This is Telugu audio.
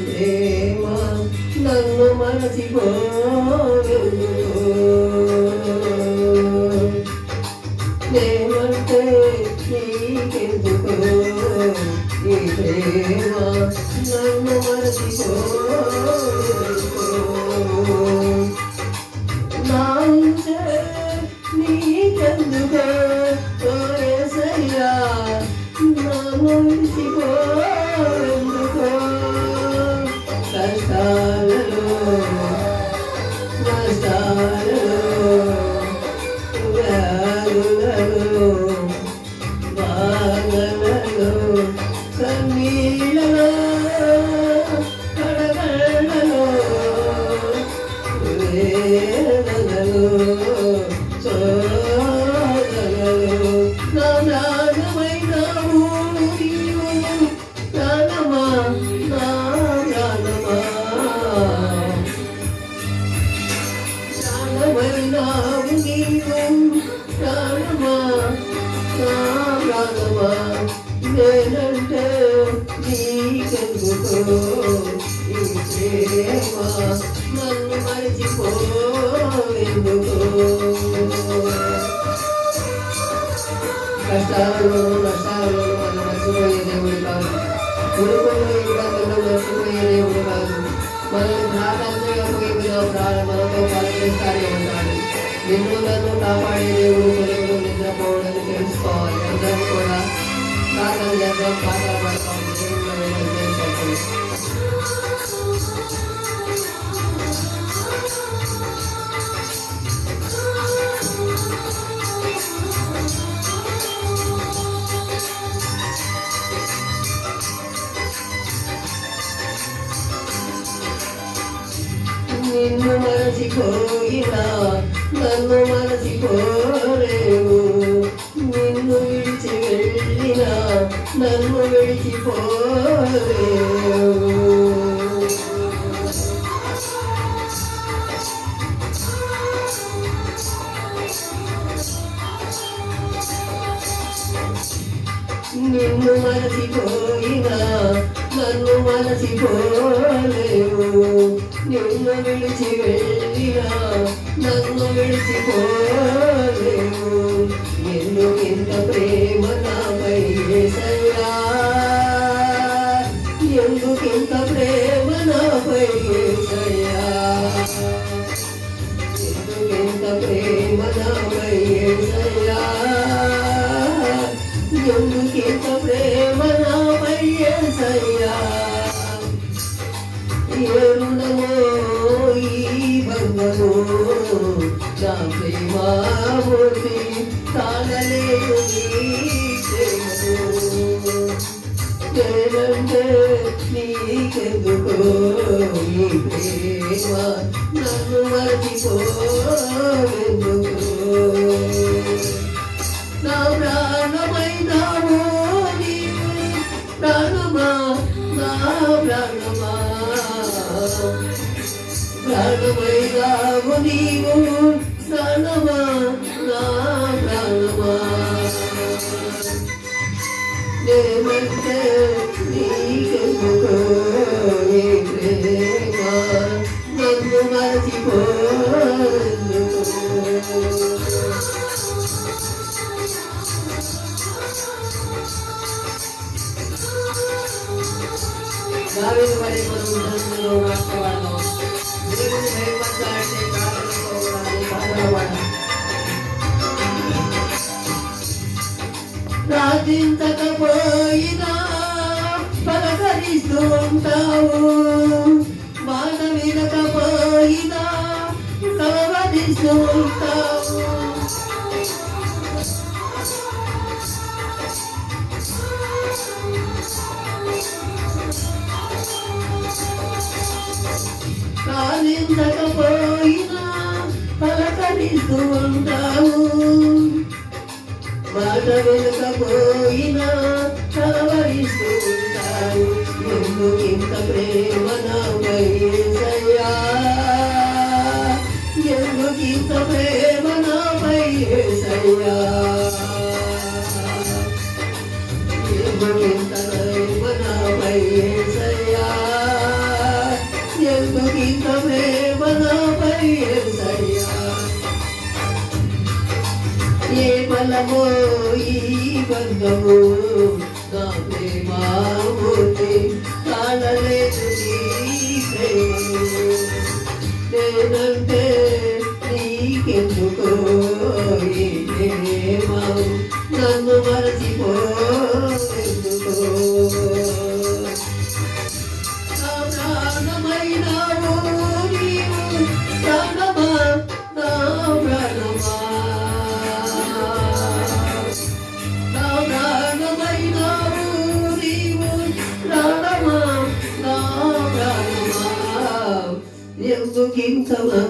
ప్రేమ నన్ను మరచిపోవెను. నేనంటే నీకెందుకో ఈ ప్రేమ నన్ను మరచిపోవెను. నా నీకెందుకో ఓ యేసయ్యా నన్ను విడిచిపోవెందుకో. కష్టాలలో నష్టాలలో వ్యాధులలో బాధలలో కన్నీళ్ళలో కడగళ్ళలో వేదనలో చోదనలో నా ప్రాణమైనావు నీవు. ప్రాణమా నా ప్రాణమా ప్రాణమైనావు నీవు. ప్రాణమా నా ప్రాణమా నేనంటే నీకెందుకో ఈ ప్రేమ నన్ను మరచిపోవెందుకో. కష్టాలలో నష్టాలలో మనం మర్చిపోయే దేవుడు కాదు. కొడుకులు ఇబ్బందులు మర్చిపోయే దేవుడు కాదు. మనల్ని ప్రార్థనగా మనతో పనిచేస్తానే ఉంటాడు. నిన్ను నన్ను కాపాడే దేవుడు కొడుకులు నిద్రపోవడానికి తెలుసుకోవాలి. అందరం కూడా ప్రార్థన చేద్దాం, పాటలు పాడతాం. నిన్ను మరచిపోయినా నన్ను మరచిపోలేవు. నిన్ను విడిచి వెళ్ళినా నన్ను విడిచిపోలేవు. నిన్ను మరచిపోయినా నన్ను మరచిపోలేవు. నిన్ను విడిచి వెళ్ళినా నన్ను విడిచిపోలేవు. ఎందుకింత ప్రేమ నాపై యేసయ్యా, ఎందుకింత ప్రేమ నాపై యేసయ్యా, ఎందుకింత ప్రేమ నాపై యేసయ్యా, ఎందుకింత ప్రేమ నాపై యేసయ్యా. ఏ రుణమో ఈ బంధమో నా ప్రేమామూర్తి తాళలేను నీ ప్రేమను. నేనంటే నీకెందుకో ఈ ప్రేమ నన్ను మరచిపోవెందుకో. నా ప్రాణమైనావు నీవు. ప్రాణమా నా ప్రాణమా ప్రాణమైనావు నీవు. ప్రాణమా నా ప్రాణమా నేనంటే నీకెందుకో ఈ ప్రేమ నన్ను మరచిపోవెందుకో. దావీదు వలె మనం ఉదంతులో మాట్లాడదాం. దేవుని భయపడాలంటే పాటలు పాడాలి. ప్రార్థించకపోయినా పలకరిస్తూ ఉంటావు. మాట వినకపోయినా కలవరిస్తూ ఉంటావు. ప్రార్థించకపోయినా పలకరిస్తూ ఉంటావు. మాట వినకపోయినా కలవరిస్తూ ఉంటావు. ఎందుకింత ప్రేమ నాపై యేసయ్యా, ఎందుకింత ప్రేమ నాపై యేసయ్యా, ఎందుకింత ప్రేమ నాపై యేసయ్యా. బలము ఈ బంధము నా ప్రేమామూర్తి కాడలేదు నీ ప్రేమను నేనంటే నీకెందుకో ఈ ప్రేమ నన్ను మరచిపోవెందుకో నా ప్రాణమైనావు నీవు ప్రాణమా నా ప్రాణమా నా ప్రాణమైనావు నీవు ప్రాణమా నా ప్రాణమా ఎందుకింతమా